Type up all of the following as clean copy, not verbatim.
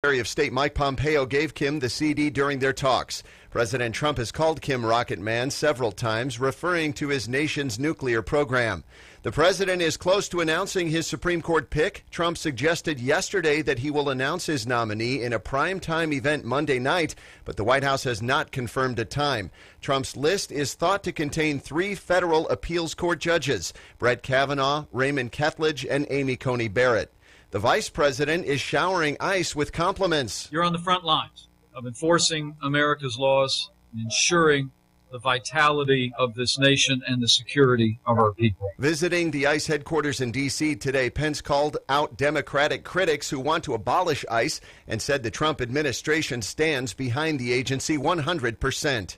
Secretary of State Mike Pompeo gave Kim the CD during their talks. President Trump has called Kim Rocket Man several times, referring to his nation's nuclear program. The president is close to announcing his Supreme Court pick. Trump suggested yesterday that he will announce his nominee in a primetime event Monday night, but the White House has not confirmed a time. Trump's list is thought to contain 3 federal appeals court judges: Brett Kavanaugh, Raymond Ketledge, and Amy Coney Barrett. The vice president is showering ICE with compliments. You're on the front lines of enforcing America's laws and ensuring the vitality of this nation and the security of our people. Visiting the ICE headquarters in D.C. today, Pence called out Democratic critics who want to abolish ICE and said the Trump administration stands behind the agency 100%.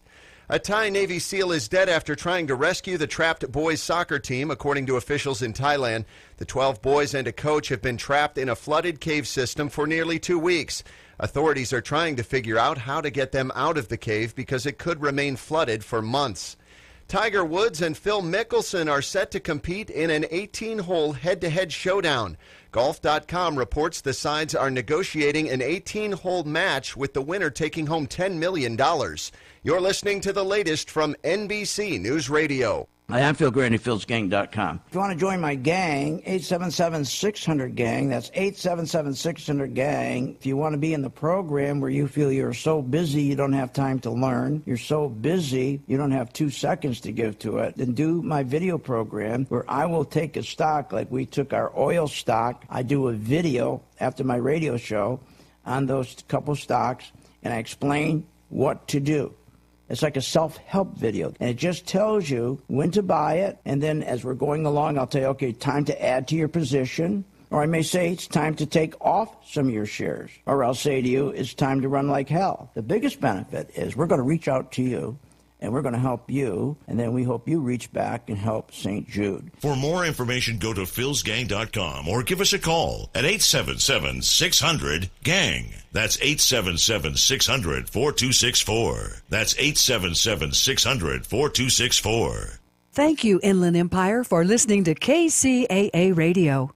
A Thai Navy SEAL is dead after trying to rescue the trapped boys soccer team, according to officials in Thailand. The 12 boys and a coach have been trapped in a flooded cave system for nearly 2 weeks. Authorities are trying to figure out how to get them out of the cave because it could remain flooded for months. Tiger Woods and Phil Mickelson are set to compete in an 18-hole head-to-head showdown. Golf.com reports the sides are negotiating an 18-hole match with the winner taking home $10 million. You're listening to the latest from NBC News Radio. Hi, I'm Phil Graney, philsgang.com. If you want to join my gang, 877-600-GANG. That's 877-600-GANG. If you want to be in the program where you feel you're so busy you don't have time to learn, you're so busy you don't have 2 seconds to give to it, then do my video program where I will take a stock like we took our oil stock. I do a video after my radio show on those couple stocks, and I explain what to do. It's like a self-help video, and it just tells you when to buy it, and then as we're going along, I'll tell you, okay, time to add to your position, or I may say it's time to take off some of your shares, or I'll say to you, it's time to run like hell. The biggest benefit is we're going to reach out to you, and we're going to help you, and then we hope you reach back and help St. Jude. For more information, go to philsgang.com or give us a call at 877-600-GANG. That's 877-600-4264. That's 877-600-4264. Thank you, Inland Empire, for listening to KCAA Radio.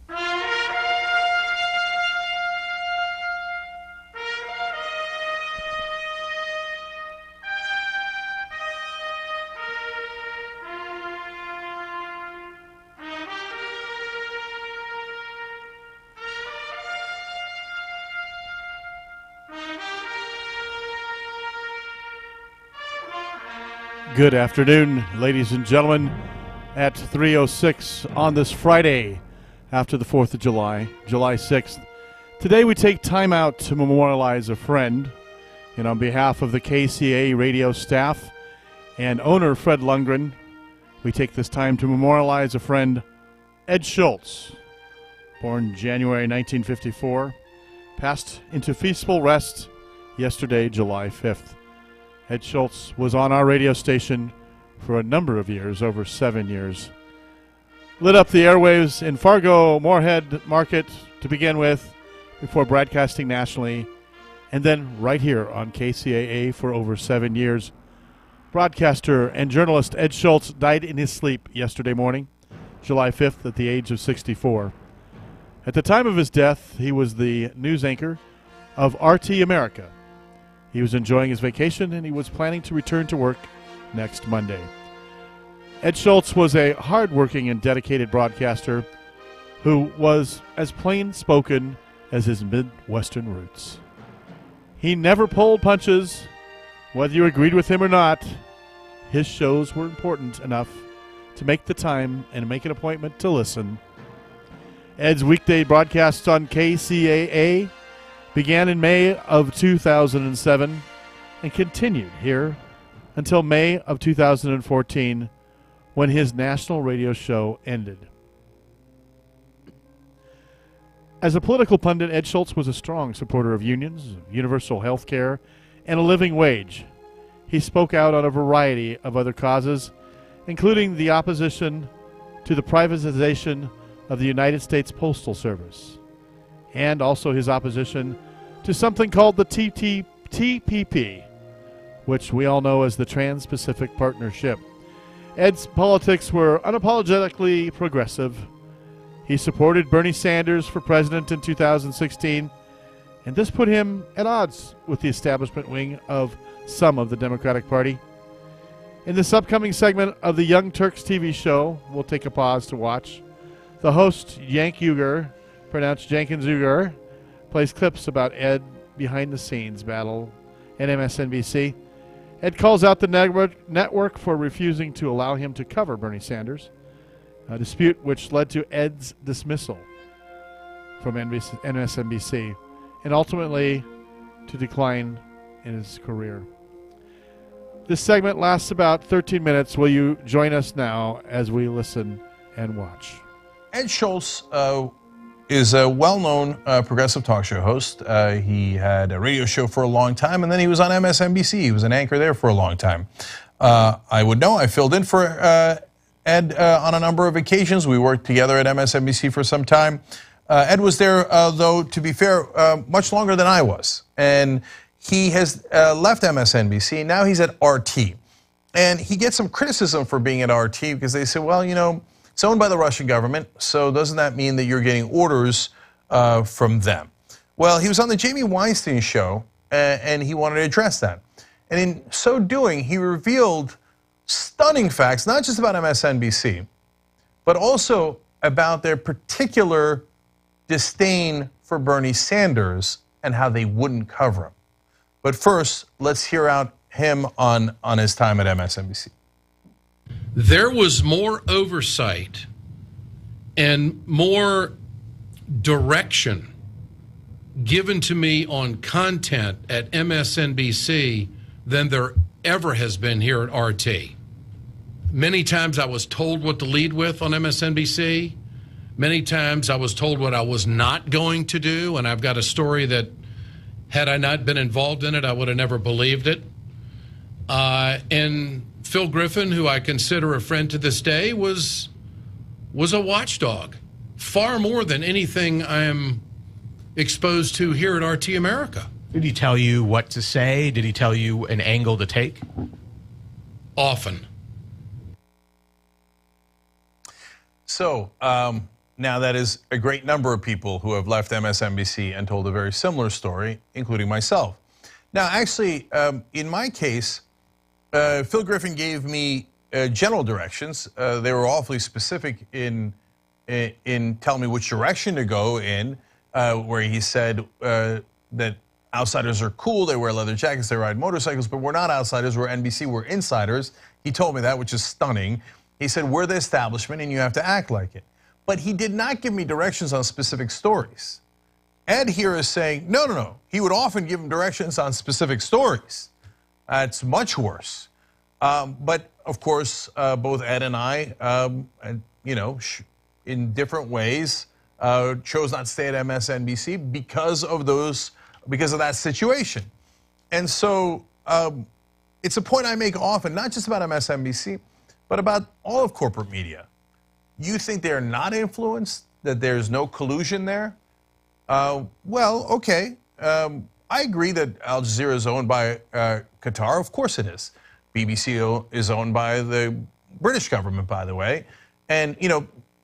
Good afternoon, ladies and gentlemen, at 3:06 on this Friday after the 4th of July, July 6th. Today we take time out to memorialize a friend, and on behalf of the KCAA radio staff and owner Fred Lundgren, we take this time to memorialize a friend, Ed Schultz, born January 1954, passed into peaceful rest yesterday, July 5th. Ed Schultz was on our radio station for a number of years, over 7 years. Lit up the airwaves in Fargo, Moorhead Market to begin with, before broadcasting nationally, and then right here on KCAA for over 7 years. Broadcaster and journalist Ed Schultz died in his sleep yesterday morning, July 5th, at the age of 64. At the time of his death, he was the news anchor of RT America. He was enjoying his vacation, and he was planning to return to work next Monday. Ed Schultz was a hard-working and dedicated broadcaster who was as plain-spoken as his Midwestern roots. He never pulled punches. Whether you agreed with him or not, his shows were important enough to make the time and make an appointment to listen. Ed's weekday broadcasts on KCAA began in May of 2007 and continued here until May of 2014, when his national radio show ended. As a political pundit, Ed Schultz was a strong supporter of unions, universal health care, and a living wage. He spoke out on a variety of other causes, including the opposition to the privatization of the United States Postal Service, and also his opposition to something called the TPP, which we all know as the Trans-Pacific Partnership. Ed's politics were unapologetically progressive. He supported Bernie Sanders for president in 2016 and this put him at odds with the establishment wing of some of the Democratic Party. In this upcoming segment of the Young Turks TV show, we'll take a pause to watch. The host, Yank Uger, pronounced Jenkins Uger, plays clips about Ed behind-the-scenes battle at MSNBC. Ed calls out the network for refusing to allow him to cover Bernie Sanders, a dispute which led to Ed's dismissal from MSNBC and ultimately to decline in his career. This segment lasts about 13 minutes. Will you join us now as we listen and watch? Ed Schultz is a well-known progressive talk show host. He had a radio show for a long time, and then he was on MSNBC. He was an anchor there for a long time. I would know. I filled in for Ed on a number of occasions. We worked together at MSNBC for some time. Ed was there, though, to be fair, much longer than I was. And he has left MSNBC. Now he's at RT. And he gets some criticism for being at RT because they say, well, you know, it's owned by the Russian government, so doesn't that mean that you're getting orders from them? Well, he was on the Jamie Weinstein show, and he wanted to address that. And in so doing, he revealed stunning facts, not just about MSNBC, but also about their particular disdain for Bernie Sanders and how they wouldn't cover him. But first, let's hear out him on his time at MSNBC. There was more oversight and more direction given to me on content at MSNBC than there ever has been here at RT. Many times I was told what to lead with on MSNBC. Many times I was told what I was not going to do, and I've got a story that, had I not been involved in it, I would have never believed it. And Phil Griffin, who I consider a friend to this day, was a watchdog, far more than anything I am exposed to here at RT America. Did he tell you what to say? Did he tell you an angle to take? Often. So now that is a great number of people who have left MSNBC and told a very similar story, including myself. Now, actually, in my case, Phil Griffin gave me general directions. They were awfully specific in telling me which direction to go in, where he said that outsiders are cool, they wear leather jackets, they ride motorcycles, but we're not outsiders, we're NBC, we're insiders. He told me that, which is stunning. He said, we're the establishment and you have to act like it. But he did not give me directions on specific stories. Ed here is saying, no. He would often give him directions on specific stories. It's much worse. But of course, both Ed and I, in different ways, chose not to stay at MSNBC because of that situation. And so it's a point I make often, not just about MSNBC, but about all of corporate media. You think they're not influenced, that there's no collusion there? Well, okay. I agree that Al Jazeera is owned by Qatar. Of course it is. BBC is owned by the British government, by the way. And,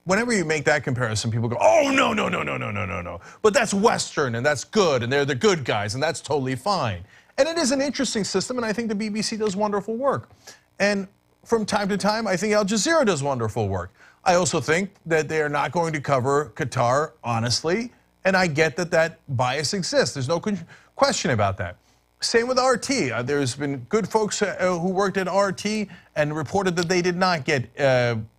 whenever you make that comparison, people go, oh, no. But that's Western, and that's good, and they're the good guys, and that's totally fine. And it is an interesting system, and I think the BBC does wonderful work. And from time to time, I think Al Jazeera does wonderful work. I also think that they are not going to cover Qatar honestly, and I get that bias exists. There's no question about that. Same with RT. There's been good folks who worked at RT and reported that they did not get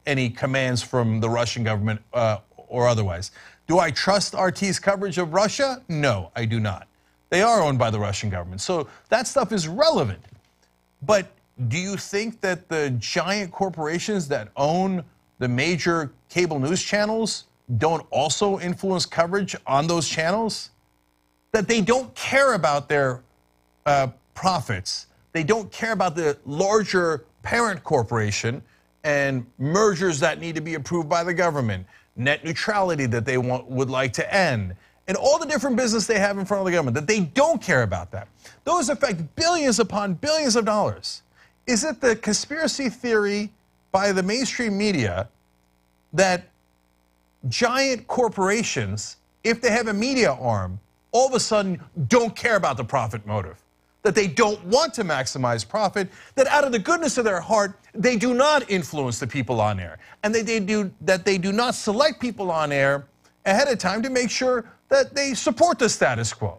any commands from the Russian government or otherwise. Do I trust RT's coverage of Russia? No, I do not. They are owned by the Russian government, so that stuff is relevant. But do you think that the giant corporations that own the major cable news channels don't also influence coverage on those channels? That they don't care about their profits. They don't care about the larger parent corporation and mergers that need to be approved by the government, net neutrality that they would like to end, and all the different business they have in front of the government, that they don't care about that. Those affect billions upon billions of dollars. Is it the conspiracy theory by the mainstream media that giant corporations, if they have a media arm, all of a sudden don't care about the profit motive, that they don't want to maximize profit, that out of the goodness of their heart, they do not influence the people on air, and that they do not select people on air ahead of time to make sure that they support the status quo.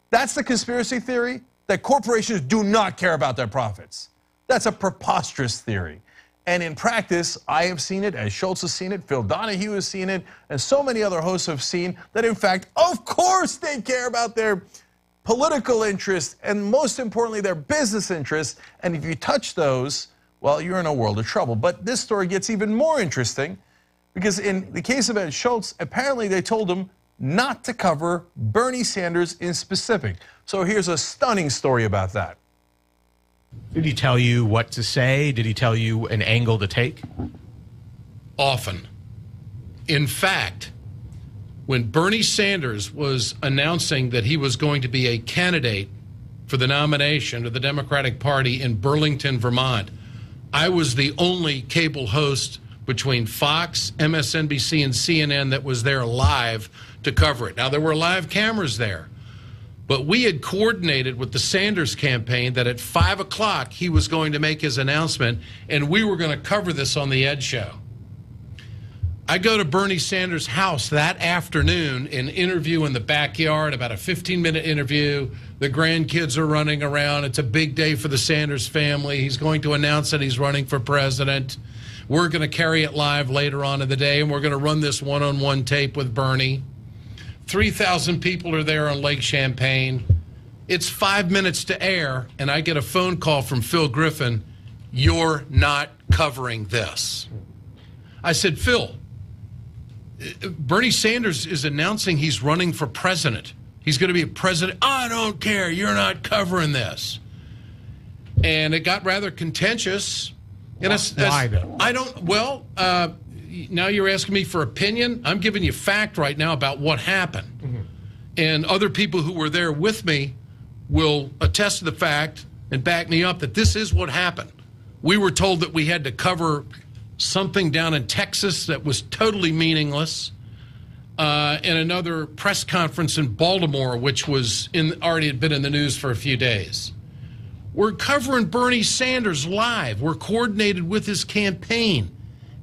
That's the conspiracy theory, that corporations do not care about their profits. That's a preposterous theory. And in practice, I have seen it, Ed Schultz has seen it, Phil Donahue has seen it, and so many other hosts have seen that, in fact, of course they care about their political interests and, most importantly, their business interests. And if you touch those, well, you're in a world of trouble. But this story gets even more interesting because in the case of Ed Schultz, apparently they told him not to cover Bernie Sanders in specific. So here's a stunning story about that. Did he tell you what to say? Did he tell you an angle to take? Often. In fact, when Bernie Sanders was announcing that he was going to be a candidate for the nomination of the Democratic Party in Burlington, Vermont, I was the only cable host between Fox, MSNBC, and CNN that was there live to cover it. Now, there were live cameras there, but we had coordinated with the Sanders campaign that at 5 o'clock he was going to make his announcement, and we were going to cover this on the Ed Show. I go to Bernie Sanders' house that afternoon, an interview in the backyard, about a 15-minute interview. The grandkids are running around. It's a big day for the Sanders family. He's going to announce that he's running for president. We're going to carry it live later on in the day, and we're going to run this one-on-one tape with Bernie. 3,000 people are there on Lake Champlain. It's 5 minutes to air, and I get a phone call from Phil Griffin. You're not covering this. I said, Phil, Bernie Sanders is announcing he's running for president. He's going to be a president. I don't care. You're not covering this. And it got rather contentious. And Why though? I don't, well, now you're asking me for opinion. I'm giving you fact right now about what happened. Mm-hmm. And other people who were there with me will attest to the fact and back me up that this is what happened. We were told that we had to cover something down in Texas that was totally meaningless, and another press conference in Baltimore, which was already had been in the news for a few days. We're covering Bernie Sanders live. We're coordinated with his campaign.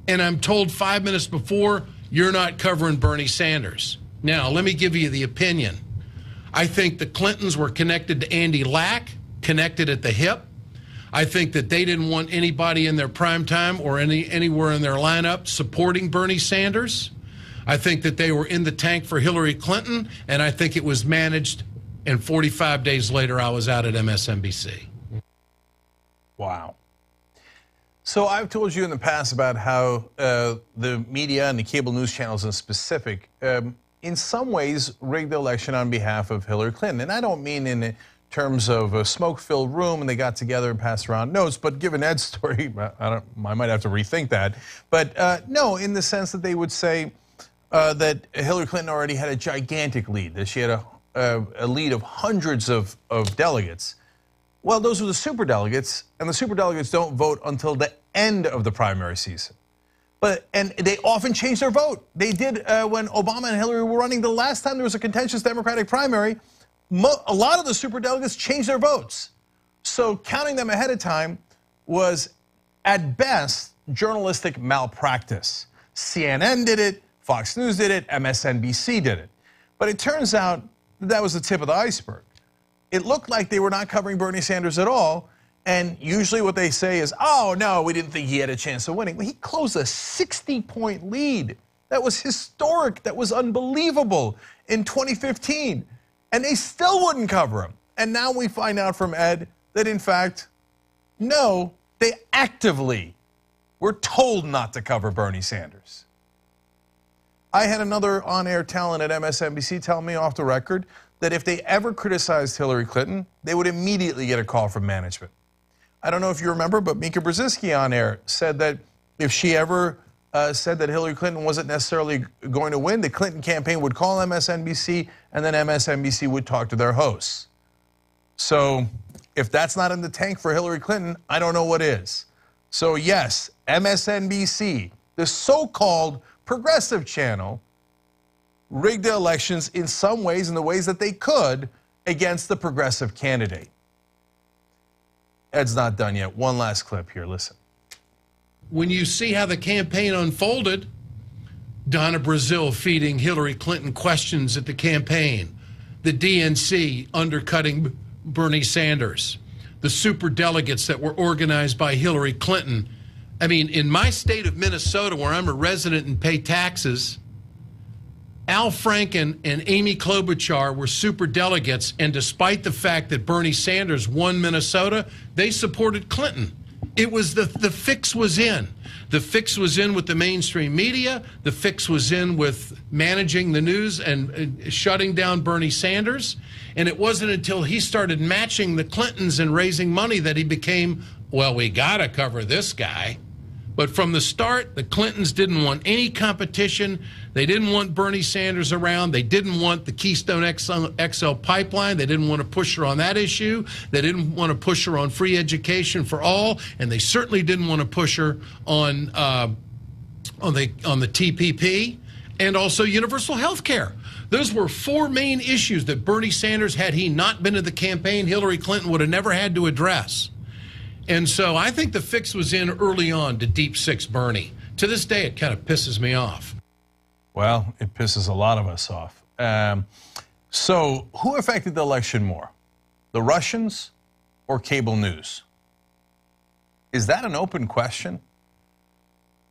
And I'm told 5 minutes before, you're not covering Bernie Sanders. Now, let me give you the opinion. I think the Clintons were connected to Andy Lack, connected at the hip. I think that they didn't want anybody in their prime time or anywhere in their lineup supporting Bernie Sanders. I think that they were in the tank for Hillary Clinton, and I think it was managed, and 45 days later, I was out at MSNBC. Wow. So I've told you in the past about how the media and the cable news channels in specific, in some ways, rigged the election on behalf of Hillary Clinton. And I don't mean in terms of a smoke-filled room and they got together and passed around notes, but given Ed's story, I might have to rethink that. But no, in the sense that they would say that Hillary Clinton already had a gigantic lead, that she had a lead of hundreds of delegates. Well, those were the superdelegates, and the superdelegates don't vote until the end of the primary season. And they often change their vote. They did when Obama and Hillary were running. The last time there was a contentious Democratic primary, a lot of the superdelegates changed their votes. So counting them ahead of time was, at best, journalistic malpractice. CNN did it, Fox News did it, MSNBC did it. But it turns out that was the tip of the iceberg. It looked like they were not covering Bernie Sanders at all. And usually what they say is, oh, no, we didn't think he had a chance of winning. Well, he closed a 60-point lead. That was historic. That was unbelievable in 2015. And they still wouldn't cover him. And now we find out from Ed that, in fact, no, they actively were told not to cover Bernie Sanders. I had another on-air talent at MSNBC tell me off the record that if they ever criticized Hillary Clinton, they would immediately get a call from management. I don't know if you remember, but Mika Brzezinski on air said that if she ever said that Hillary Clinton wasn't necessarily going to win, the Clinton campaign would call MSNBC, and then MSNBC would talk to their hosts. So if that's not in the tank for Hillary Clinton, I don't know what is. So yes, MSNBC, the so-called progressive channel, rigged the elections in some ways, in the ways that they could, against the progressive candidate. Ed's not done yet. One last clip here. Listen. When you see how the campaign unfolded, Donna Brazile feeding Hillary Clinton questions at the campaign, the DNC undercutting Bernie Sanders, the superdelegates that were organized by Hillary Clinton. I mean, in my state of Minnesota, where I'm a resident and pay taxes, Al Franken and Amy Klobuchar were superdelegates, and despite the fact that Bernie Sanders won Minnesota, they supported Clinton. It was the fix was in. The fix was in with the mainstream media. The fix was in with managing the news and shutting down Bernie Sanders. And it wasn't until he started matching the Clintons and raising money that he became, well, we got to cover this guy. But from the start, the Clintons didn't want any competition. They didn't want Bernie Sanders around. They didn't want the Keystone XL pipeline. They didn't want to push her on that issue. They didn't want to push her on free education for all, and they certainly didn't want to push her on the TPP and also universal health care. Those were four main issues that Bernie Sanders, had he not been in the campaign, Hillary Clinton would have never had to address. And so I think the fix was in early on to Deep Six Bernie. To this day, it kind of pisses me off. Well, it pisses a lot of us off. So who affected the election more? The Russians or cable news? Is that an open question?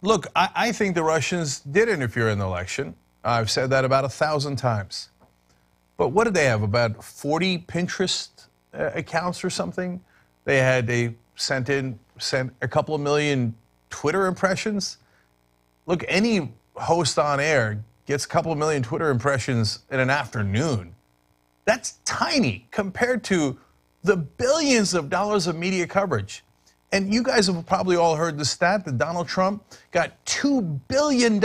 Look, I think the Russians did interfere in the election. I've said that about 1,000 times. But what did they have, about 40 Pinterest accounts or something? They sent a couple of million Twitter impressions. Look, any host on air gets a couple of million Twitter impressions in an afternoon. That's tiny compared to the billions of dollars of media coverage. And you guys have probably all heard the stat that Donald Trump got $2 billion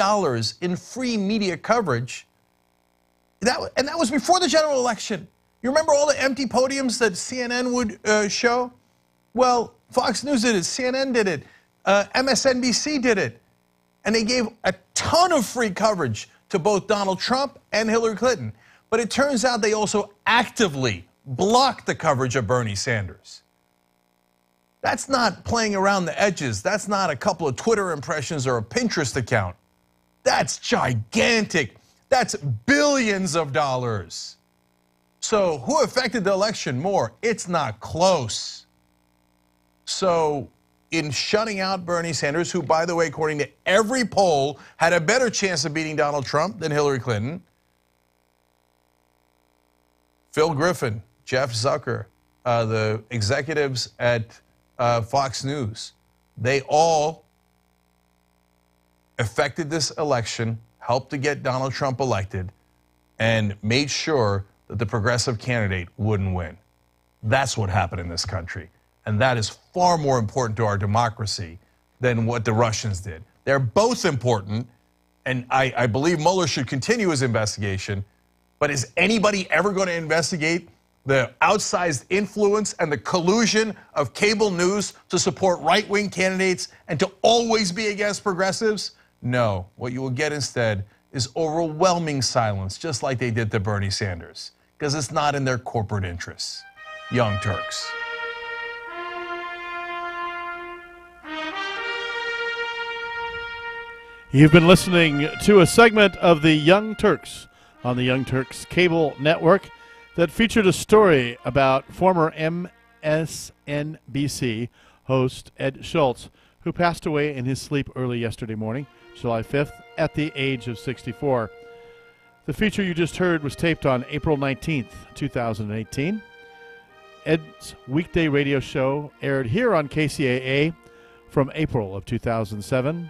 in free media coverage. And that was before the general election. You remember all the empty podiums that CNN would show? Well, Fox News did it, CNN did it, MSNBC did it. And they gave a ton of free coverage to both Donald Trump and Hillary Clinton. But it turns out they also actively blocked the coverage of Bernie Sanders. That's not playing around the edges. That's not a couple of Twitter impressions or a Pinterest account. That's gigantic. That's billions of dollars. So who affected the election more? It's not close. So in shutting out Bernie Sanders, who, by the way, according to every poll, had a better chance of beating Donald Trump than Hillary Clinton, Phil Griffin, Jeff Zucker, the executives at Fox News, they all affected this election, helped to get Donald Trump elected, and made sure that the progressive candidate wouldn't win. That's what happened in this country. And that is far more important to our democracy than what the Russians did. They're both important, and I believe Mueller should continue his investigation. But is anybody ever going to investigate the outsized influence and the collusion of cable news to support right-wing candidates and to always be against progressives? No. What you will get instead is overwhelming silence, just like they did to Bernie Sanders, because it's not in their corporate interests. Young Turks. You've been listening to a segment of the Young Turks on the Young Turks cable network that featured a story about former MSNBC host Ed Schultz, who passed away in his sleep early yesterday morning, July 5th, at the age of 64. The feature you just heard was taped on April 19th, 2018. Ed's weekday radio show aired here on KCAA from April of 2007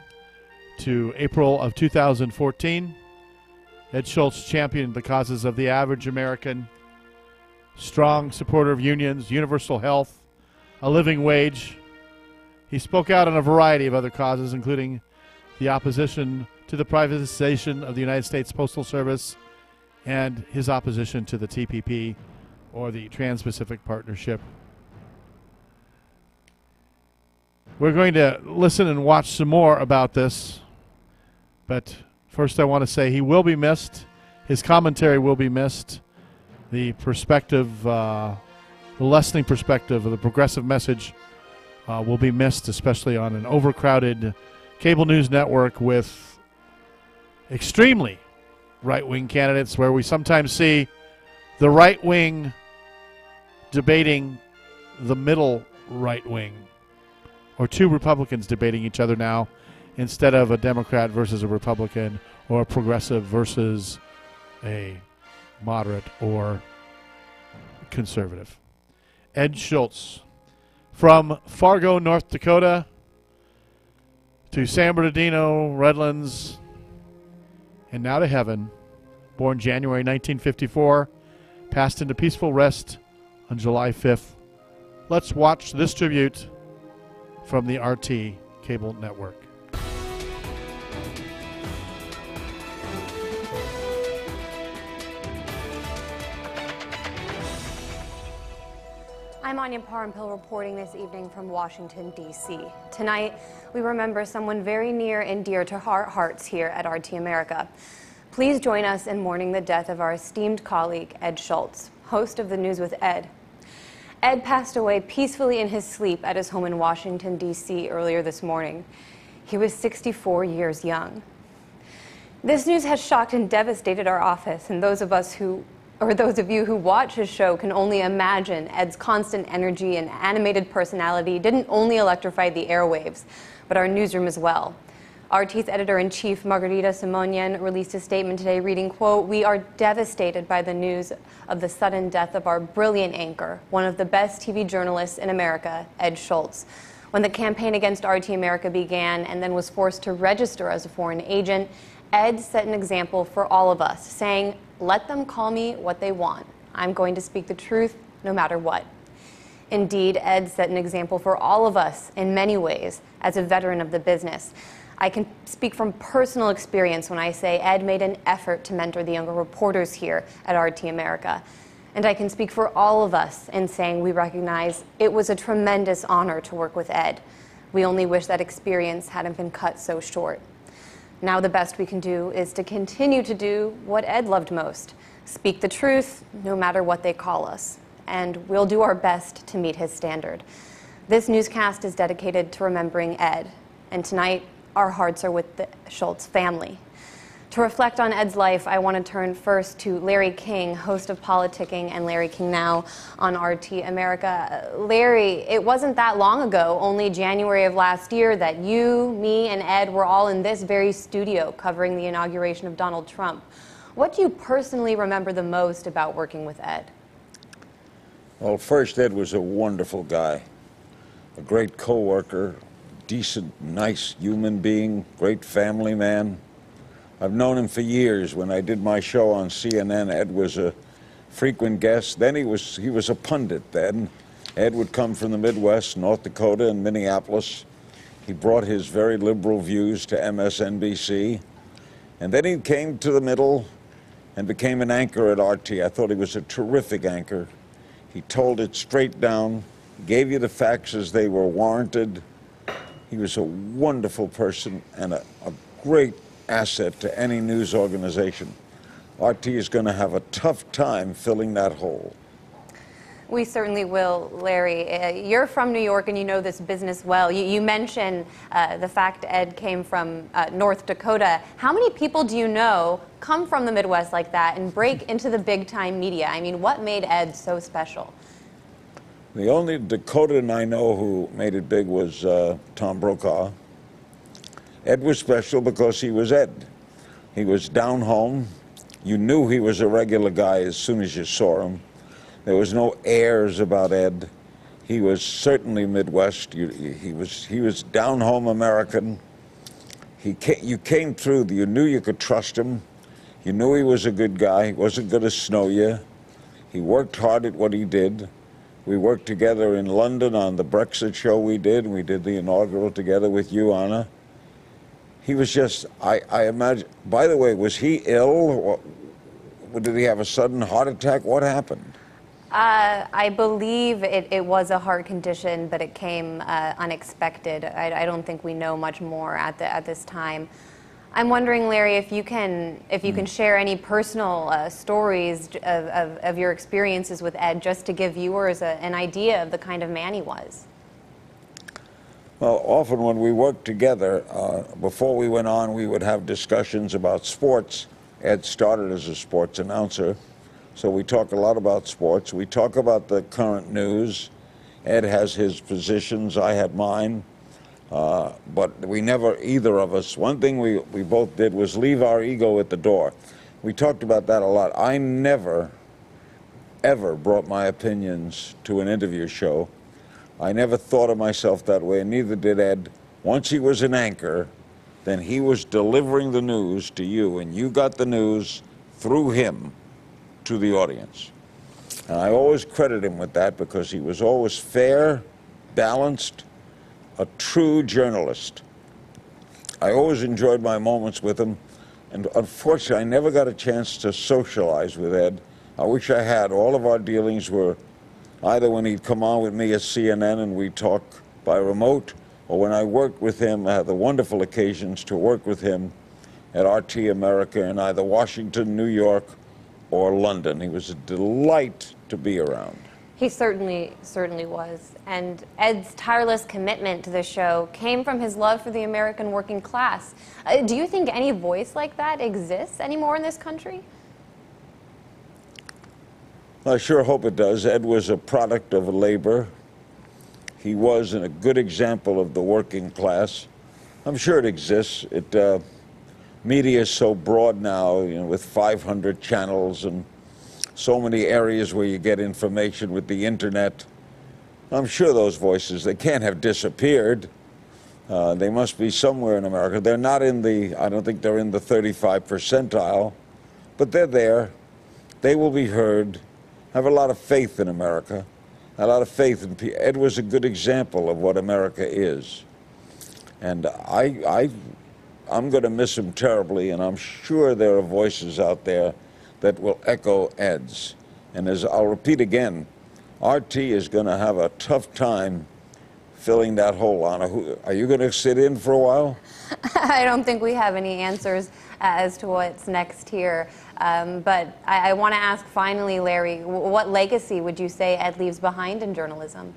to April of 2014. Ed Schultz championed the causes of the average American, strong supporter of unions, universal health, a living wage. He spoke out on a variety of other causes, including the opposition to the privatization of the United States Postal Service and his opposition to the TPP, or the Trans-Pacific Partnership. We're going to listen and watch some more about this. But first I want to say he will be missed. His commentary will be missed. The perspective, the lessening perspective of the progressive message will be missed, especially on an overcrowded cable news network with extremely right-wing candidates, where we sometimes see the right wing debating the middle right wing, or two Republicans debating each other now instead of a Democrat versus a Republican, or a progressive versus a moderate or conservative. Ed Schultz, from Fargo, North Dakota, to San Bernardino, Redlands, and now to heaven, born January 1954, passed into peaceful rest on July 5th. Let's watch this tribute from the RT cable network. I'm Anya Parampil reporting this evening from Washington, D.C. Tonight, we remember someone very near and dear to our hearts here at RT America. Please join us in mourning the death of our esteemed colleague, Ed Schultz, host of The News with Ed. Ed passed away peacefully in his sleep at his home in Washington, D.C. earlier this morning. He was 64 years young. This news has shocked and devastated our office, and those of you who watch his show can only imagine Ed's constant energy and animated personality didn't only electrify the airwaves, but our newsroom as well. RT's editor-in-chief, Margarita Simonian, released a statement today reading, quote, "We are devastated by the news of the sudden death of our brilliant anchor, one of the best TV journalists in America, Ed Schultz. When the campaign against RT America began and then was forced to register as a foreign agent, Ed set an example for all of us, saying, 'Let them call me what they want. I'm going to speak the truth no matter what.' Indeed, Ed set an example for all of us in many ways as a veteran of the business. I can speak from personal experience when I say Ed made an effort to mentor the younger reporters here at RT America. And I can speak for all of us in saying we recognize it was a tremendous honor to work with Ed. We only wish that experience hadn't been cut so short. Now the best we can do is to continue to do what Ed loved most, speak the truth no matter what they call us. And we'll do our best to meet his standard. This newscast is dedicated to remembering Ed. And tonight, our hearts are with the Schultz family. To reflect on Ed's life, I want to turn first to Larry King, host of Politicking and Larry King Now on RT America. Larry, it wasn't that long ago, only January of last year, that you, me, and Ed were all in this very studio covering the inauguration of Donald Trump. What do you personally remember the most about working with Ed? Well, first, Ed was a wonderful guy, a great co-worker, decent, nice human being, great family man. I've known him for years. When I did my show on CNN, Ed was a frequent guest. Then he was a pundit then. Ed would come from the Midwest, North Dakota and Minneapolis. He brought his very liberal views to MSNBC. And then he came to the middle and became an anchor at RT. I thought he was a terrific anchor. He told it straight down, gave you the facts as they were warranted. He was a wonderful person and a great asset to any news organization. RT is going to have a tough time filling that hole. We certainly will, Larry. You're from New York and you know this business well. You mentioned the fact Ed came from North Dakota. How many people do you know come from the Midwest like that and break into the big-time media? I mean, what made Ed so special? The only Dakotan I know who made it big was Tom Brokaw. Ed was special because he was Ed. He was down home. You knew he was a regular guy as soon as you saw him. There was no airs about Ed. He was certainly Midwest. He was down home American. You came through. You knew you could trust him. You knew he was a good guy. He wasn't going to snow you. He worked hard at what he did. We worked together in London on the Brexit show we did. We did the inaugural together with you, Anna. He was just, I imagine, by the way, was he ill? Or did he have a sudden heart attack? What happened? I believe it was a heart condition, but it came unexpected. I don't think we know much more at this time. I'm wondering, Larry, if you can share any personal stories of your experiences with Ed, just to give viewers an idea of the kind of man he was. Well, often when we worked together, before we went on, we would have discussions about sports. Ed started as a sports announcer, so we talk a lot about sports. We talk about the current news. Ed has his positions, I had mine. But we never, either of us, one thing we both did was leave our ego at the door. We talked about that a lot. I never, ever brought my opinions to an interview show. I never thought of myself that way, and neither did Ed. Once he was an anchor, then he was delivering the news to you, and you got the news through him to the audience. And I always credit him with that because he was always fair, balanced, a true journalist. I always enjoyed my moments with him, and unfortunately, I never got a chance to socialize with Ed. I wish I had. All of our dealings were either when he'd come on with me at CNN and we'd talk by remote, or when I worked with him, I had the wonderful occasions to work with him at RT America in either Washington, New York, or London. He was a delight to be around. He certainly was. And Ed's tireless commitment to the show came from his love for the American working class. Do you think any voice like that exists anymore in this country? I sure hope it does. Ed was a product of labor. He was a good example of the working class. I'm sure it exists. Media is so broad now, with 500 channels and so many areas where you get information with the internet. I'm sure those voices, they can't have disappeared. They must be somewhere in America. They're not I don't think they're in the 35th percentile, but they're there. They will be heard. I have a lot of faith in America, a lot of faith in people. Ed was a good example of what America is. And I'm going to miss him terribly, and I'm sure there are voices out there that will echo Ed's. And as I'll repeat again, RT is going to have a tough time filling that hole. Anna, are you going to sit in for a while? I don't think we have any answers as to what's next here. But I want to ask finally, Larry, what legacy would you say Ed leaves behind in journalism?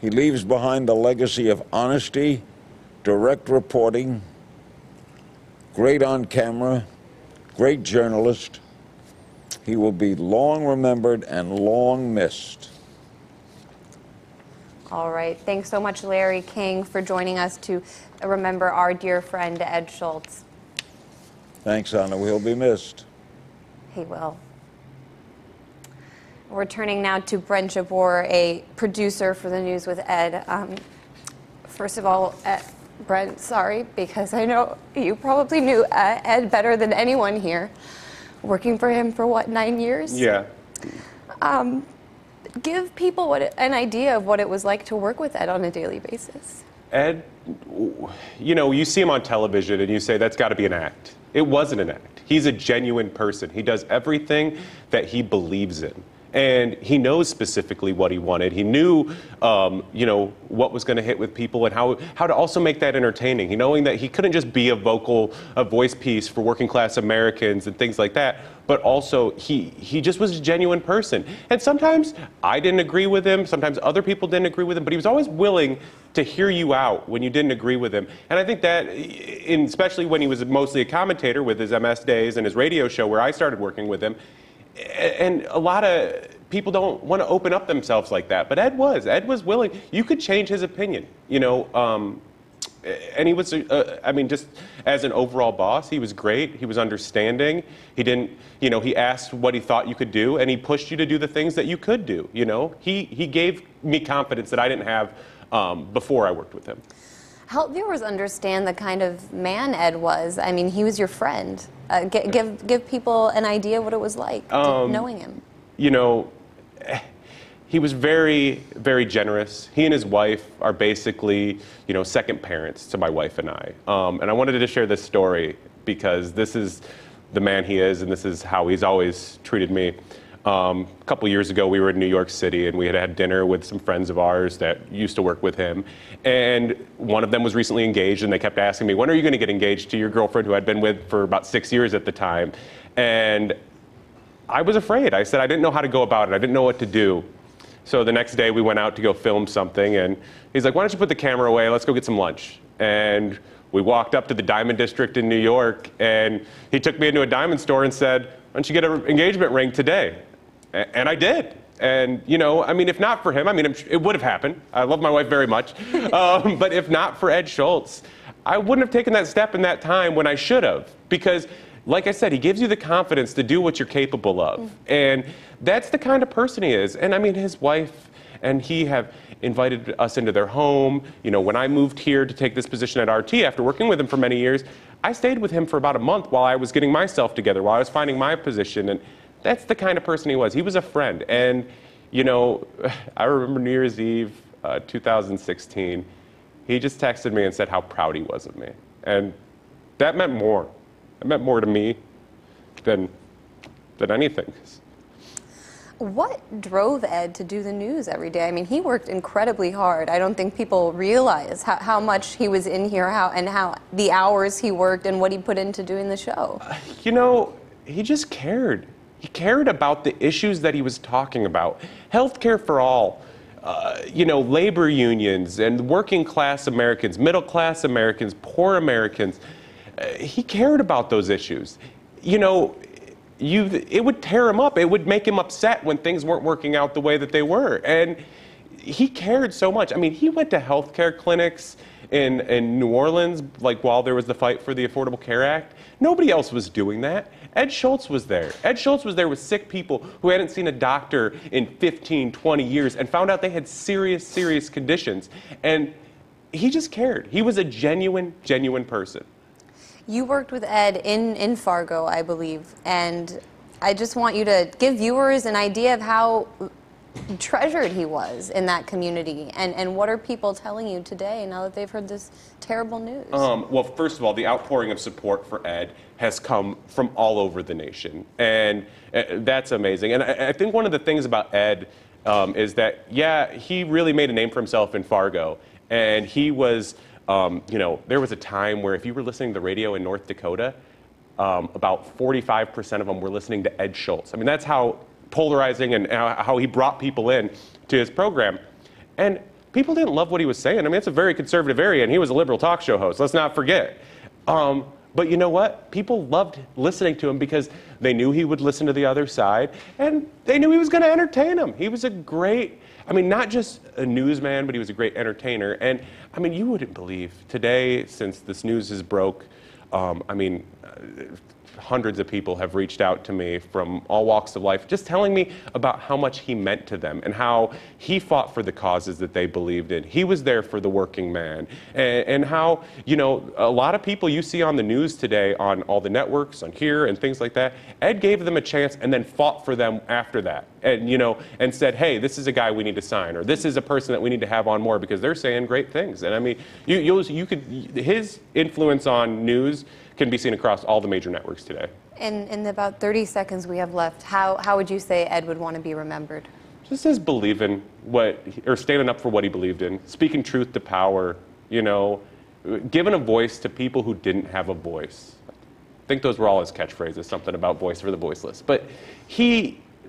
He leaves behind a legacy of honesty, direct reporting, great on camera, great journalist. He will be long remembered and long missed. All right. Thanks so much, Larry King, for joining us to remember our dear friend Ed Schultz. Thanks, Anna. He'll be missed. He will. We're turning now to Brent Jabor, a producer for the News with Ed. First of all, Brent, sorry, because I know you probably knew Ed better than anyone here. Working for him for, what, 9 years? Yeah. Give people an idea of what it was like to work with Ed on a daily basis. Ed, you see him on television and you say, that's got to be an act. It wasn't an act. He's a genuine person. He does everything that he believes in. And he knows specifically what he wanted. He knew, what was going to hit with people and how to also make that entertaining. He knowing that he couldn't just be a voice piece for working class Americans and things like that, but also he just was a genuine person. And sometimes I didn't agree with him. Sometimes other people didn't agree with him, but he was always willing to hear you out when you didn't agree with him. And I think that, especially when he was mostly a commentator with his MS days and his radio show where I started working with him, and a lot of people don't want to open up themselves like that, but Ed was willing. You could change his opinion, and he was, just as an overall boss, he was great. He was understanding. He didn't, he asked what he thought you could do, and he pushed you to do the things that you could do. He gave me confidence that I didn't have before I worked with him. Help viewers understand the kind of man Ed was. I mean, he was your friend. Give people an idea what it was like knowing him. He was very, very generous. He and his wife are basically, second parents to my wife and I. And I wanted to share this story because this is the man he is, and this is how he's always treated me. A couple years ago, we were in New York City, and we had dinner with some friends of ours that used to work with him. And one of them was recently engaged, and they kept asking me, when are you going to get engaged to your girlfriend who I'd been with for about 6 years at the time? And I was afraid. I said I didn't know how to go about it. I didn't know what to do. So the next day, we went out to go film something, and he's like, why don't you put the camera away? Let's go get some lunch. And we walked up to the Diamond District in New York, and he took me into a diamond store and said, why don't you get an engagement ring today? And I did. And, you know, I mean, if not for him, I mean, it would have happened. I love my wife very much. But if not for Ed Schultz, I wouldn't have taken that step in that time when I should have. Because, like I said, he gives you the confidence to do what you're capable of. And that's the kind of person he is. And, I mean, his wife and he have invited us into their home. You know, when I moved here to take this position at RT, after working with him for many years, I stayed with him for about a month while I was getting myself together, while I was finding my position. And that's the kind of person he was. He was a friend. And, you know, I remember New Year's Eve, 2016, he just texted me and said how proud he was of me. And that meant more. It meant more to me than anything. What drove Ed to do the news every day? I mean, he worked incredibly hard. I don't think people realize how much he was in here, how the hours he worked and what he put into doing the show. You know, he just cared. He cared about the issues that he was talking about. Healthcare for all, you know, labor unions and working class Americans, middle class Americans, poor Americans. He cared about those issues. You know, it would tear him up. It would make him upset when things weren't working out the way that they were. And he cared so much. I mean, he went to healthcare clinics in New Orleans, like while there was the fight for the Affordable Care Act. Nobody else was doing that. Ed Schultz was there. Ed Schultz was there with sick people who hadn't seen a doctor in 15, 20 years and found out they had serious, serious conditions. And he just cared. He was a genuine person. You worked with Ed in Fargo, I believe, and I just want you to give viewers an idea of how treasured he was in that community, and what are people telling you today now that they've heard this terrible news? Well, first of all, the outpouring of support for Ed has come from all over the nation, and that's amazing. And I think one of the things about Ed is that, yeah, he really made a name for himself in Fargo, and he was, you know, there was a time where if you were listening to the radio in North Dakota, about 45% of them were listening to Ed Schultz. I mean, that's how polarizing and how he brought people in to his program. And people didn't love what he was saying. I mean, it's a very conservative area, and he was a liberal talk show host. Let's not forget. But you know what? People loved listening to him because they knew he would listen to the other side, and they knew he was going to entertain them. He was a great, I mean, not just a newsman, but he was a great entertainer. And, I mean, you wouldn't believe today, since this news is broke, I mean, hundreds of people have reached out to me from all walks of life, just telling me about how much he meant to them and how he fought for the causes that they believed in. He was there for the working man. And how, you know, a lot of people you see on the news today, on all the networks, on here and things like that, Ed gave them a chance and then fought for them after that. And, you know, and said, hey, this is a guy we need to sign, or this is a person that we need to have on more because they're saying great things. And I mean, you could, his influence on news can be seen across all the major networks today. In the about 30 seconds we have left, how would you say Ed would want to be remembered? Just as believing or standing up for what he believed in, speaking truth to power, you know, giving a voice to people who didn't have a voice. I think those were all his catchphrases, something about voice for the voiceless. But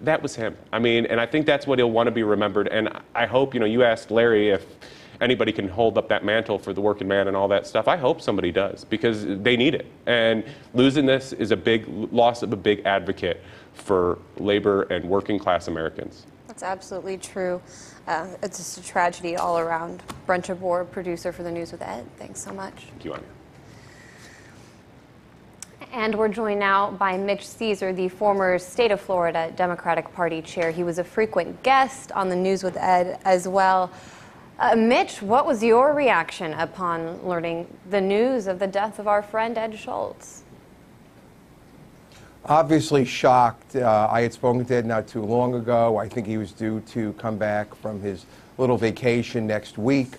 that was him. I mean, and I think that's what he'll want to be remembered. And I hope, you know, you asked Larry if anybody can hold up that mantle for the working man and all that stuff. I hope somebody does, because they need it. And losing this is a big loss of a big advocate for labor and working class Americans. That's absolutely true. It's just a tragedy all around. Brent Jabor, producer for The News with Ed. Thanks so much. Thank you, Anya. And we're joined now by Mitch Caesar, the former state of Florida Democratic Party chair. He was a frequent guest on The News with Ed as well. Mitch, what was your reaction upon learning the news of the death of our friend Ed Schultz? Obviously shocked. I had spoken to Ed not too long ago. I think he was due to come back from his little vacation next week.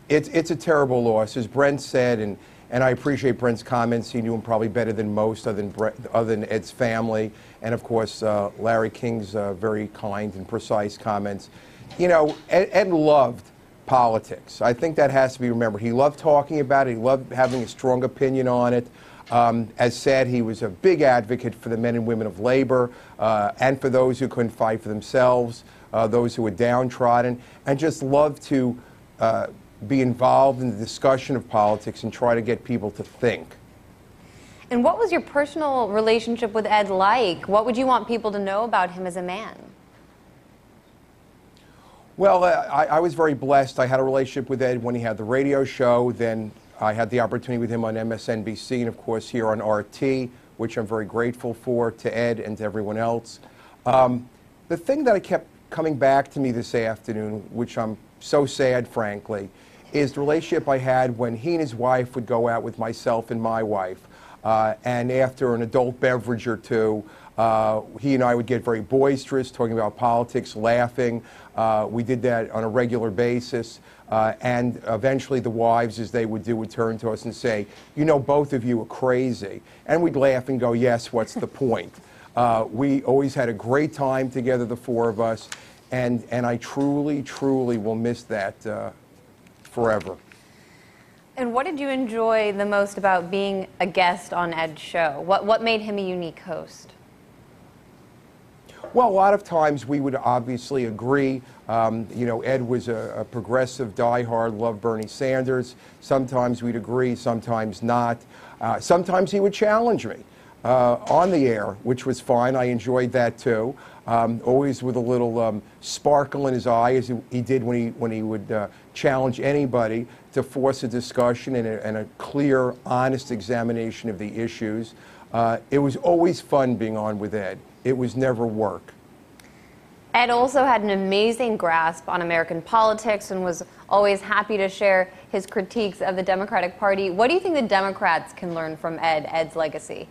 It's a terrible loss. As Brent said, and And I appreciate Brent's comments. He knew him probably better than most, other than Ed's family. And of course, Larry King's very kind and precise comments. You know, Ed loved politics. I think that has to be remembered. He loved talking about it. He loved having a strong opinion on it. As said, he was a big advocate for the men and women of labor and for those who couldn't fight for themselves, those who were downtrodden, and just loved to be involved in the discussion of politics and try to get people to think. And what was your personal relationship with Ed like? What would you want people to know about him as a man? Well, I was very blessed. I had a relationship with Ed when he had the radio show. Then I had the opportunity with him on MSNBC and, of course, here on RT, which I'm very grateful for, to Ed and to everyone else. The thing that I kept coming back to me this afternoon, which I'm so sad, frankly, is the relationship I had when he and his wife would go out with myself and my wife. And after an adult beverage or two, he and I would get very boisterous, talking about politics, laughing. We did that on a regular basis. And eventually the wives, as they would do, would turn to us and say, you know, both of you are crazy. And we'd laugh and go, yes, what's the point? We always had a great time together, the four of us. And I truly, truly will miss that forever. And what did you enjoy the most about being a guest on Ed's show? What made him a unique host? Well, a lot of times we would obviously agree. You know, Ed was a progressive, diehard, loved Bernie Sanders. Sometimes we'd agree, sometimes not. Sometimes he would challenge me on the air, which was fine. I enjoyed that too. Always with a little sparkle in his eye, as he did when he would challenge anybody to force a discussion and a clear, honest examination of the issues. It was always fun being on with Ed. It was never work. Ed also had an amazing grasp on American politics and was always happy to share his critiques of the Democratic Party. What do you think the Democrats can learn from Ed's legacy?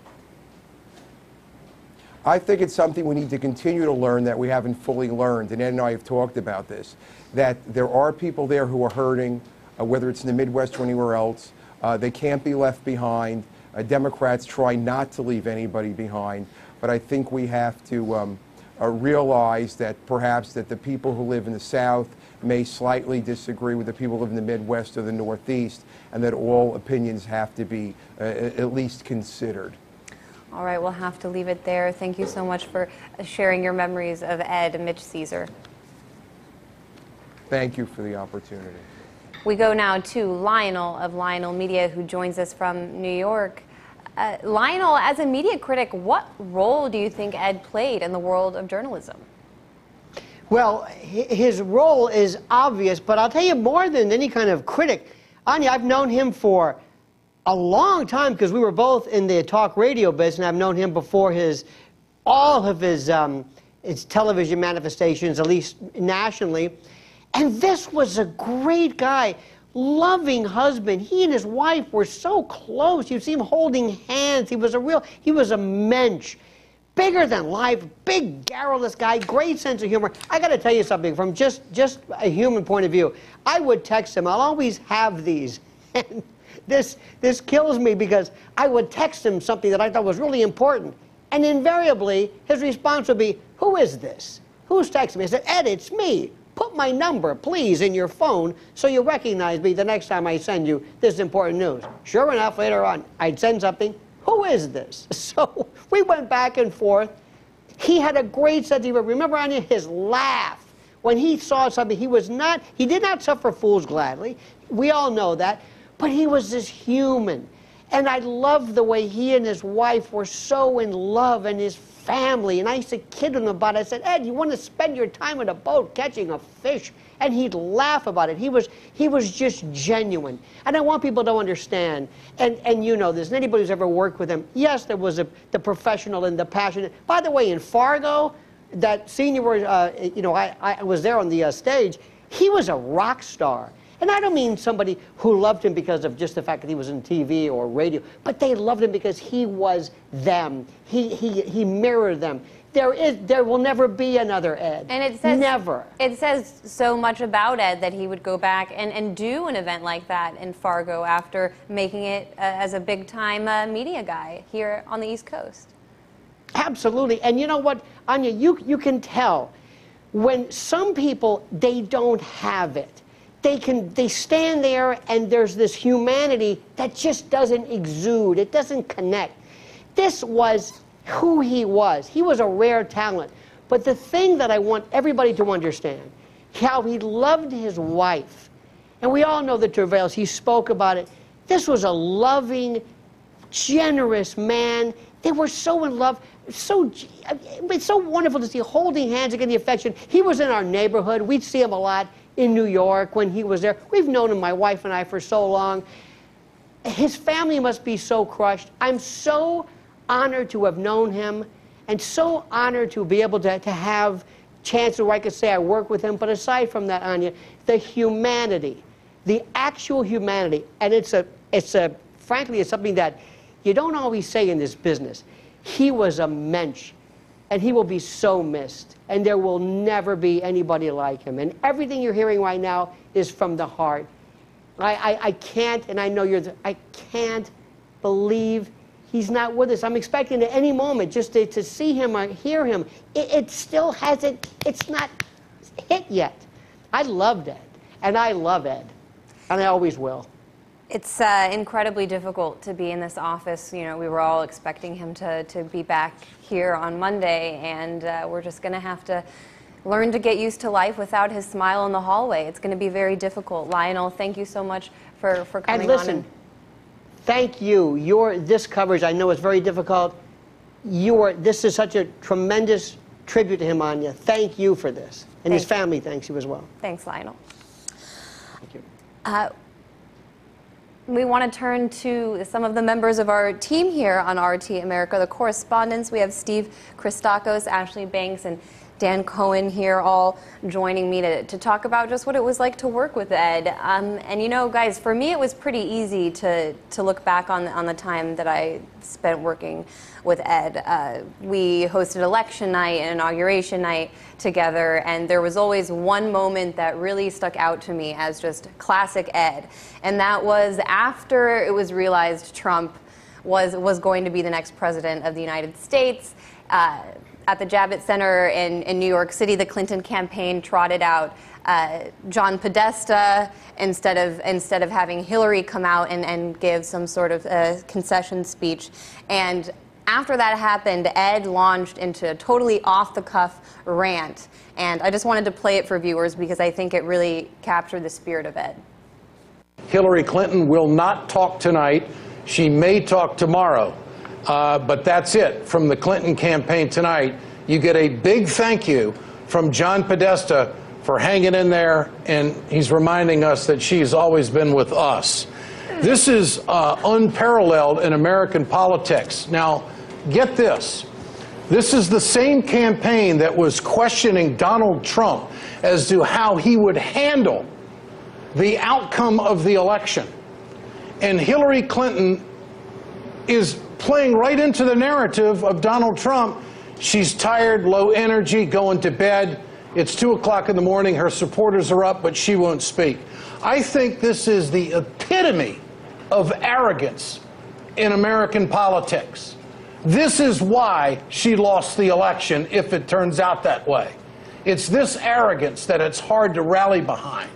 I think it's something we need to continue to learn that we haven't fully learned, and Ed and I have talked about this, that there are people there who are hurting, whether it's in the Midwest or anywhere else. They can't be left behind. Democrats try not to leave anybody behind, but I think we have to realize that perhaps that the people who live in the South may slightly disagree with the people who live in the Midwest or the Northeast, and that all opinions have to be at least considered. All right, we'll have to leave it there. Thank you so much for sharing your memories of Ed and Mitch Caesar. Thank you for the opportunity. We go now to Lionel of Lionel Media, who joins us from New York. Lionel, as a media critic, what role do you think Ed played in the world of journalism? Well, his role is obvious, but I'll tell you more than any kind of critic. Anya, I've known him for a long time because we were both in the talk radio business, and I've known him before all of his television manifestations, at least nationally. And this was a great guy. Loving husband. He and his wife were so close. You'd see him holding hands. He was a mensch. Bigger than life, big, garrulous guy, great sense of humor. I got to tell you something from just a human point of view. I would text him. I'll always have these. And this kills me because I would text him something that I thought was really important. And invariably, his response would be, who is this? Who's texting me? I said, Ed, it's me. Put my number, please, in your phone so you recognize me the next time I send you this important news. Sure enough, later on, I'd send something. Who is this? So we went back and forth. He had a great sense of humor. Remember, Anya, his laugh. When he saw something, he did not suffer fools gladly. We all know that. But he was this human. And I loved the way he and his wife were so in love, and his family. And I used to kid him about it. I said, Ed, you want to spend your time in a boat catching a fish? And he'd laugh about it. He was just genuine. And I want people to understand, and you know this, and anybody who's ever worked with him, yes, there was the professional and the passionate. By the way, in Fargo, that scene you were, I was there on the stage, he was a rock star. And I don't mean somebody who loved him because of just the fact that he was in TV or radio, but they loved him because he was them. He mirrored them. There will never be another Ed. And it says never. It says so much about Ed that he would go back and do an event like that in Fargo after making it as a big-time media guy here on the East Coast. Absolutely. And you know what, Anya, you can tell when some people, they don't have it. They stand there and there's this humanity that just doesn't exude. It doesn't connect. This was who he was. He was a rare talent. But the thing that I want everybody to understand, how he loved his wife. And we all know the travails. He spoke about it. This was a loving, generous man. They were so in love. It's so wonderful to see holding hands again, the affection. He was in our neighborhood. We'd see him a lot in New York when he was there. We've known him, my wife and I, for so long. His family must be so crushed. I'm so honored to have known him and so honored to be able to have chances where I could say I work with him. But aside from that, Anya, the humanity, the actual humanity, and frankly, it's something that you don't always say in this business. He was a mensch, and he will be so missed, and there will never be anybody like him. And everything you're hearing right now is from the heart. I can't, and I know I can't believe he's not with us. I'm expecting at any moment just to see him or hear him. It still hasn't, it's not hit yet. I loved Ed, and I love Ed, and I always will. It's incredibly difficult to be in this office. You know, we were all expecting him to be back here on Monday, and we're just going to have to learn to get used to life without his smile in the hallway. It's going to be very difficult. Lionel, thank you so much for coming and listen, on. Thank you. This coverage, I know it's very difficult. This is such a tremendous tribute to him, Anya. Thank you for this. And his family thanks you as well. Thanks, Lionel. Thank you. We want to turn to some of the members of our team here on RT America, the correspondents. We have Steve Christakos, Ashley Banks, and Dan Cohen here, all joining me to talk about just what it was like to work with Ed. And you know, guys, for me it was pretty easy to look back on the time that I spent working with Ed. We hosted election night and inauguration night together, and there was always one moment that really stuck out to me as just classic Ed. And that was after it was realized Trump was going to be the next president of the United States. At the Javits Center in New York City, the Clinton campaign trotted out John Podesta instead of having Hillary come out and give some sort of concession speech. And after that happened, Ed launched into a totally off-the-cuff rant. And I just wanted to play it for viewers because I think it really captured the spirit of Ed. Hillary Clinton will not talk tonight. She may talk tomorrow. But that's it from the Clinton campaign tonight. You get a big thank you from John Podesta for hanging in there, and he's reminding us that she's always been with us. This is unparalleled in American politics. Now, get this. This is the same campaign that was questioning Donald Trump as to how he would handle the outcome of the election. And Hillary Clinton is playing right into the narrative of Donald Trump. She's tired, low energy, going to bed. It's 2 o'clock in the morning. Her supporters are up, but she won't speak. I think this is the epitome of arrogance in American politics. This is why she lost the election, if it turns out that way. It's this arrogance that it's hard to rally behind.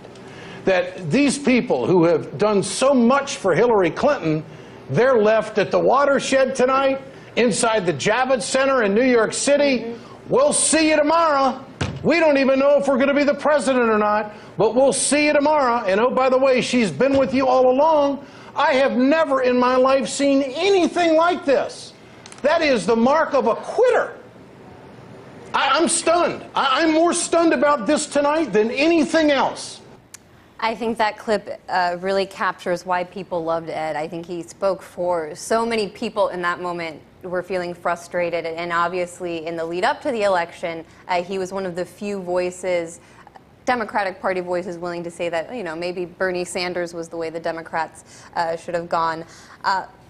That these people who have done so much for Hillary Clinton, they're left at the watershed tonight, inside the Javits Center in New York City. We'll see you tomorrow. We don't even know if we're going to be the president or not, but we'll see you tomorrow. And oh, by the way, she's been with you all along. I have never in my life seen anything like this. That is the mark of a quitter. I'm stunned. I'm more stunned about this tonight than anything else. I think that clip really captures why people loved Ed. I think he spoke for so many people in that moment who were feeling frustrated. And obviously, in the lead up to the election, he was one of the few voices Democratic Party voice is willing to say that, maybe Bernie Sanders was the way the Democrats should have gone.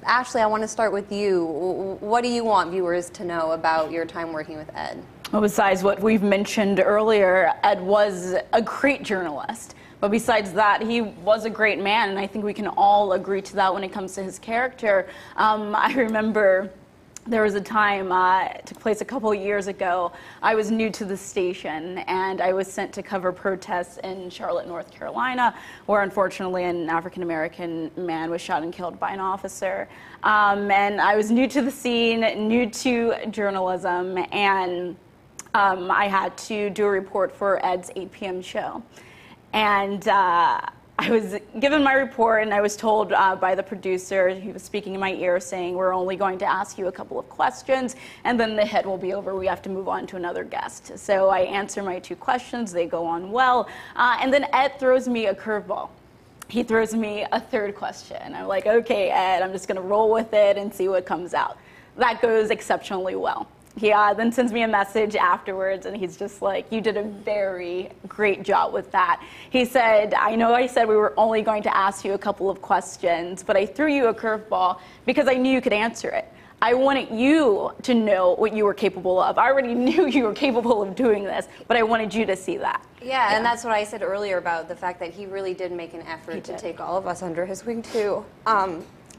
Ashley, I want to start with you. What do you want viewers to know about your time working with Ed? Well, besides what we've mentioned earlier, Ed was a great journalist. But besides that, he was a great man, and I think we can all agree to that when it comes to his character. I remember there was a time, it took place a couple of years ago, I was new to the station, and I was sent to cover protests in Charlotte, North Carolina, where unfortunately an African-American man was shot and killed by an officer. And I was new to the scene, new to journalism, and I had to do a report for Ed's 8 p.m. show. And I was given my report, and I was told by the producer, he was speaking in my ear saying, we're only going to ask you a couple of questions, and then the hit will be over. We have to move on to another guest. So I answer my 2 questions. They go on well. And then Ed throws me a curveball. He throws me a 3rd question. I'm like, okay, Ed, I'm just going to roll with it and see what comes out. That goes exceptionally well. He then sends me a message afterwards, and he's just like, you did a very great job with that. He said, I know I said we were only going to ask you a couple of questions, but I threw you a curveball because I knew you could answer it. I wanted you to know what you were capable of. I already knew you were capable of doing this, but I wanted you to see that. Yeah, and that's what I said earlier about the fact that he really did make an effort to take all of us under his wing, too.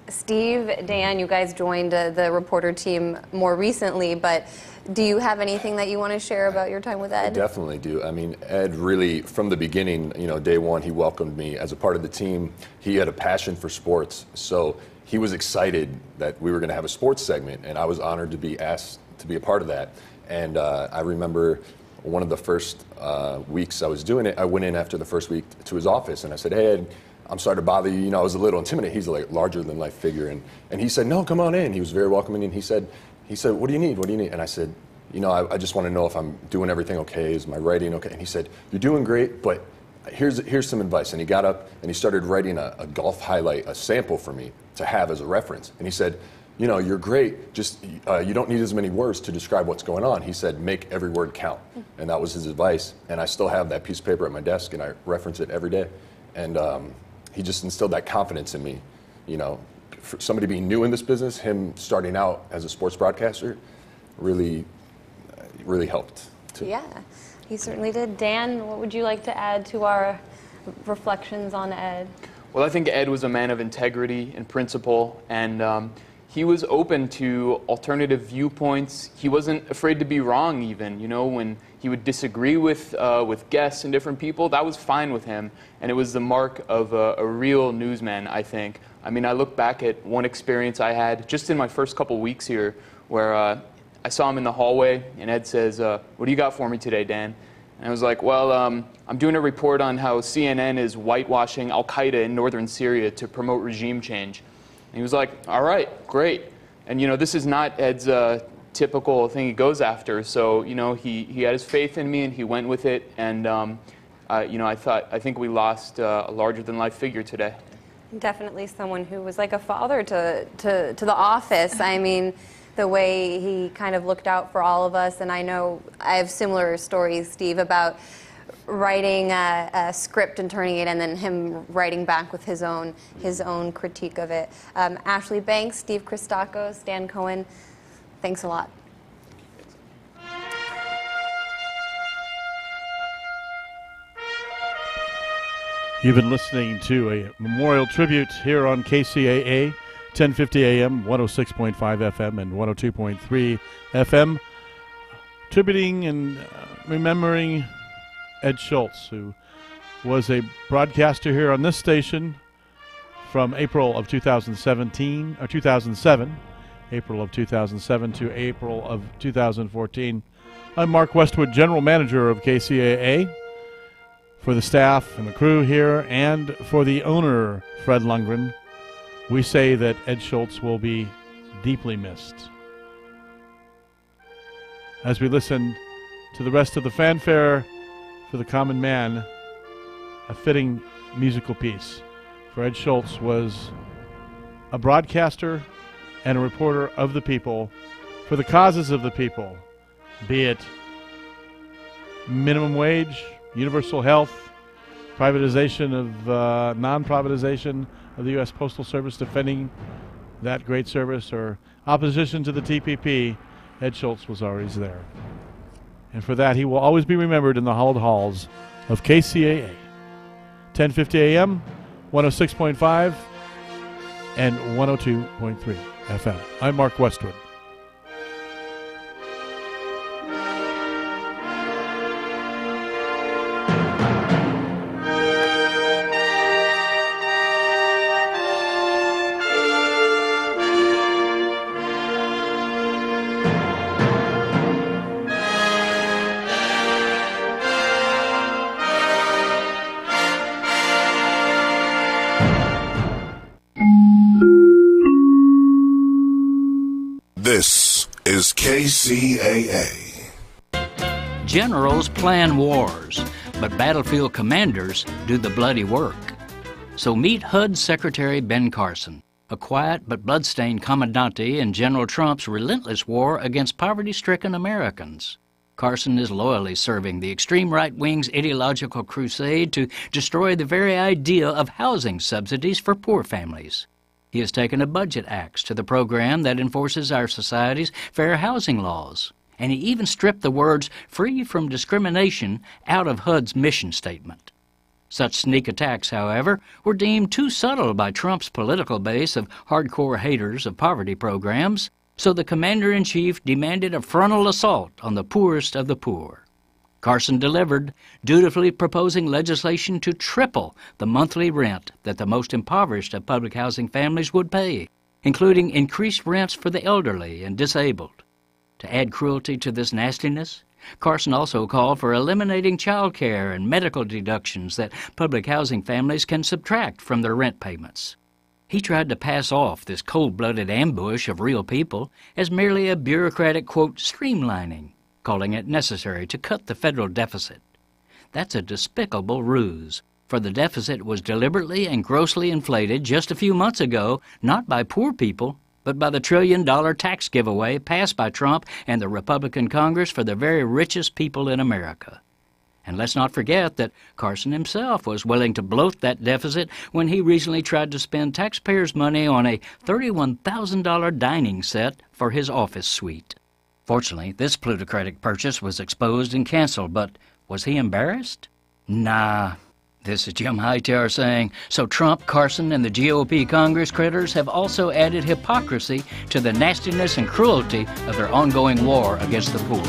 Steve, Dan, you guys joined the reporter team more recently, but do you have anything that you want to share about your time with Ed? I definitely do. I mean, Ed really, from the beginning, day one, he welcomed me as a part of the team. He had a passion for sports, so he was excited that we were going to have a sports segment, and I was honored to be asked to be a part of that. And I remember one of the first weeks I was doing it, I went in after the first week to his office, and I said, hey, Ed, I'm sorry to bother you. I was a little intimidated. He's a larger-than-life figure. And he said, no, come on in. He was very welcoming. And he said, what do you need? What do you need? And I said, I just want to know if I'm doing everything okay. Is my writing okay? And he said, you're doing great, but here's some advice. And he got up and he started writing a golf highlight, a sample for me to have as a reference. And he said, you're great, just you don't need as many words to describe what's going on. He said, make every word count. And that was his advice. And I still have that piece of paper at my desk, and I reference it every day. And he just instilled that confidence in me. For somebody being new in this business, him starting out as a sports broadcaster really helped too. Yeah, he certainly did. Dan, what would you like to add to our reflections on Ed? Well, I think Ed was a man of integrity and principle, and he was open to alternative viewpoints. He wasn't afraid to be wrong even, when he would disagree with guests and different people, that was fine with him. And it was the mark of a real newsman, I think. I mean, I look back at one experience I had just in my first couple weeks here where I saw him in the hallway, and Ed says, what do you got for me today, Dan? And I was like, well, I'm doing a report on how CNN is whitewashing Al-Qaeda in northern Syria to promote regime change. And he was like, all right, great. And, this is not Ed's typical thing he goes after. So, he had his faith in me, and he went with it. And, I think we lost a larger-than-life figure today. Definitely someone who was like a father to the office. I mean, the way he kind of looked out for all of us. And I know I have similar stories, Steve, about writing a script and turning it, and then him writing back with his own critique of it. Ashley Banks, Steve Christakos, Dan Cohen, thanks a lot. You've been listening to a memorial tribute here on KCAA, 1050 AM, 106.5 FM, and 102.3 FM, tributing and remembering Ed Schultz, who was a broadcaster here on this station from April of 2007, April of 2007 to April of 2014. I'm Mark Westwood, General Manager of KCAA. For the staff and the crew here, and for the owner, Fred Lundgren, we say that Ed Schultz will be deeply missed. As we listen to the rest of the fanfare for the common man, a fitting musical piece. For Ed Schultz was a broadcaster and a reporter of the people, for the causes of the people, be it minimum wage, universal health, privatization of non-privatization of the U.S. Postal Service, defending that great service, or opposition to the TPP, Ed Schultz was always there. And for that, he will always be remembered in the hallowed halls of KCAA. 1050 AM, 106.5, and 102.3 FM. I'm Mark Westwood. This is KCAA. Generals plan wars, but battlefield commanders do the bloody work. So meet HUD Secretary Ben Carson, a quiet but bloodstained commandante in General Trump's relentless war against poverty-stricken Americans. Carson is loyally serving the extreme right wing's ideological crusade to destroy the very idea of housing subsidies for poor families. He has taken a budget axe to the program that enforces our society's fair housing laws, and he even stripped the words "free from discrimination" out of HUD's mission statement. Such sneak attacks, however, were deemed too subtle by Trump's political base of hardcore haters of poverty programs, so the Commander-in-Chief demanded a frontal assault on the poorest of the poor. Carson delivered, dutifully proposing legislation to triple the monthly rent that the most impoverished of public housing families would pay, including increased rents for the elderly and disabled. To add cruelty to this nastiness, Carson also called for eliminating child care and medical deductions that public housing families can subtract from their rent payments. He tried to pass off this cold-blooded ambush of real people as merely a bureaucratic, quote, streamlining, calling it necessary to cut the federal deficit. That's a despicable ruse, for the deficit was deliberately and grossly inflated just a few months ago, not by poor people, but by the trillion-dollar tax giveaway passed by Trump and the Republican Congress for the very richest people in America. And let's not forget that Carson himself was willing to bloat that deficit when he recently tried to spend taxpayers' money on a $31,000 dining set for his office suite. Fortunately, this plutocratic purchase was exposed and canceled, but was he embarrassed? Nah. This is Jim Hightower saying, so Trump, Carson, and the GOP Congress critters have also added hypocrisy to the nastiness and cruelty of their ongoing war against the poor.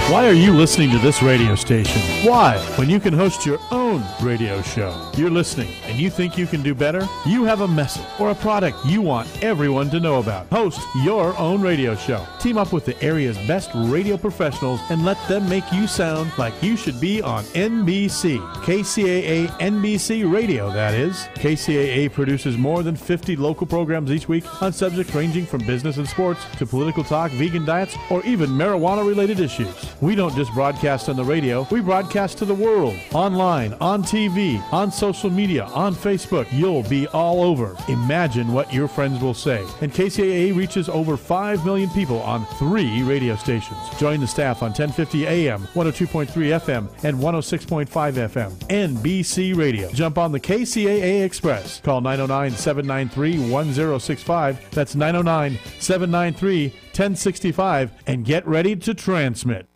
Why are you listening to this radio station? Why? When you can host your own radio show. You're listening and you think you can do better? You have a message or a product you want everyone to know about. Host your own radio show. Team up with the area's best radio professionals and let them make you sound like you should be on NBC. KCAA NBC Radio, that is. KCAA produces more than 50 local programs each week on subjects ranging from business and sports to political talk, vegan diets, or even marijuana-related issues. We don't just broadcast on the radio, we broadcast to the world. Online, on TV, on social media, on Facebook. You'll be all over. Imagine what your friends will say. And KCAA reaches over 5 million people on 3 radio stations. Join the staff on 1050 AM, 102.3 FM, and 106.5 FM. NBC Radio. Jump on the KCAA Express. Call 909-793-1065. That's 909-793-1065. And get ready to transmit.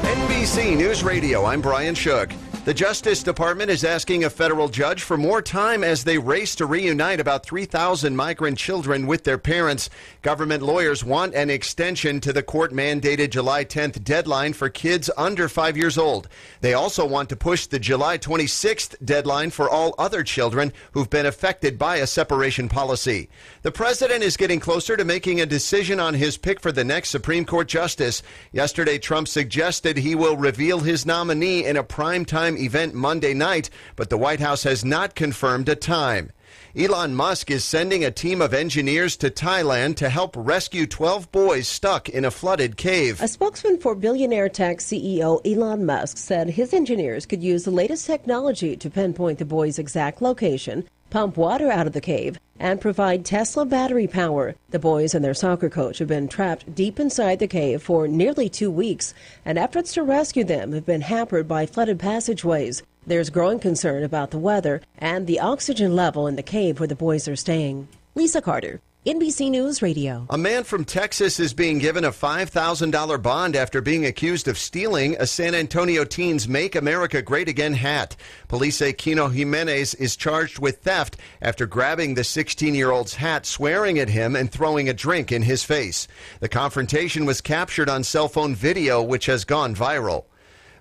NBC News Radio, I'm Brian Shook. The Justice Department is asking a federal judge for more time as they race to reunite about 3,000 migrant children with their parents. Government lawyers want an extension to the court-mandated July 10th deadline for kids under 5 years old. They also want to push the July 26th deadline for all other children who've been affected by a separation policy. The president is getting closer to making a decision on his pick for the next Supreme Court justice. Yesterday, Trump suggested he will reveal his nominee in a primetime event Monday night, but the White House has not confirmed a time. Elon Musk is sending a team of engineers to Thailand to help rescue 12 boys stuck in a flooded cave. A spokesman for billionaire tech CEO Elon Musk said his engineers could use the latest technology to pinpoint the boys' exact location, pump water out of the cave, and provide Tesla battery power. The boys and their soccer coach have been trapped deep inside the cave for nearly 2 weeks, and efforts to rescue them have been hampered by flooded passageways. There's growing concern about the weather and the oxygen level in the cave where the boys are staying. Lisa Carter, NBC News Radio. A man from Texas is being given a $5,000 bond after being accused of stealing a San Antonio teen's Make America Great Again hat. Police say Kino Jimenez is charged with theft after grabbing the 16-year-old's hat, swearing at him, and throwing a drink in his face. The confrontation was captured on cell phone video, which has gone viral.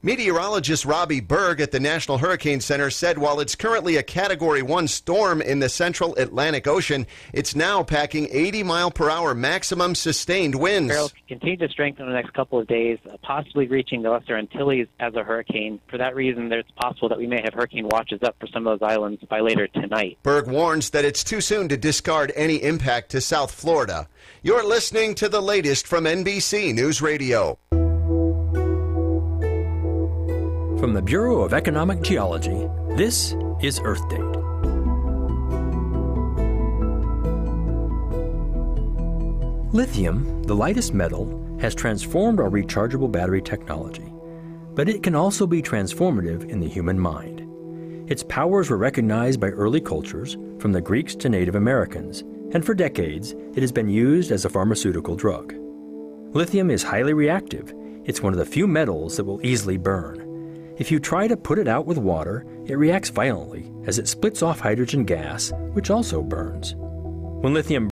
Meteorologist Robbie Berg at the National Hurricane Center said while it's currently a Category 1 storm in the central Atlantic Ocean, it's now packing 80-mile-per-hour maximum sustained winds. It'll continue to strengthen in the next couple of days, possibly reaching the Lesser Antilles as a hurricane. For that reason, it's possible that we may have hurricane watches up for some of those islands by later tonight. Berg warns that it's too soon to discard any impact to South Florida. You're listening to the latest from NBC News Radio. From the Bureau of Economic Geology, this is Earth Date. Lithium, the lightest metal, has transformed our rechargeable battery technology, but it can also be transformative in the human mind. Its powers were recognized by early cultures, from the Greeks to Native Americans, and for decades it has been used as a pharmaceutical drug. Lithium is highly reactive. It's one of the few metals that will easily burn. If you try to put it out with water, it reacts violently as it splits off hydrogen gas, which also burns. When lithium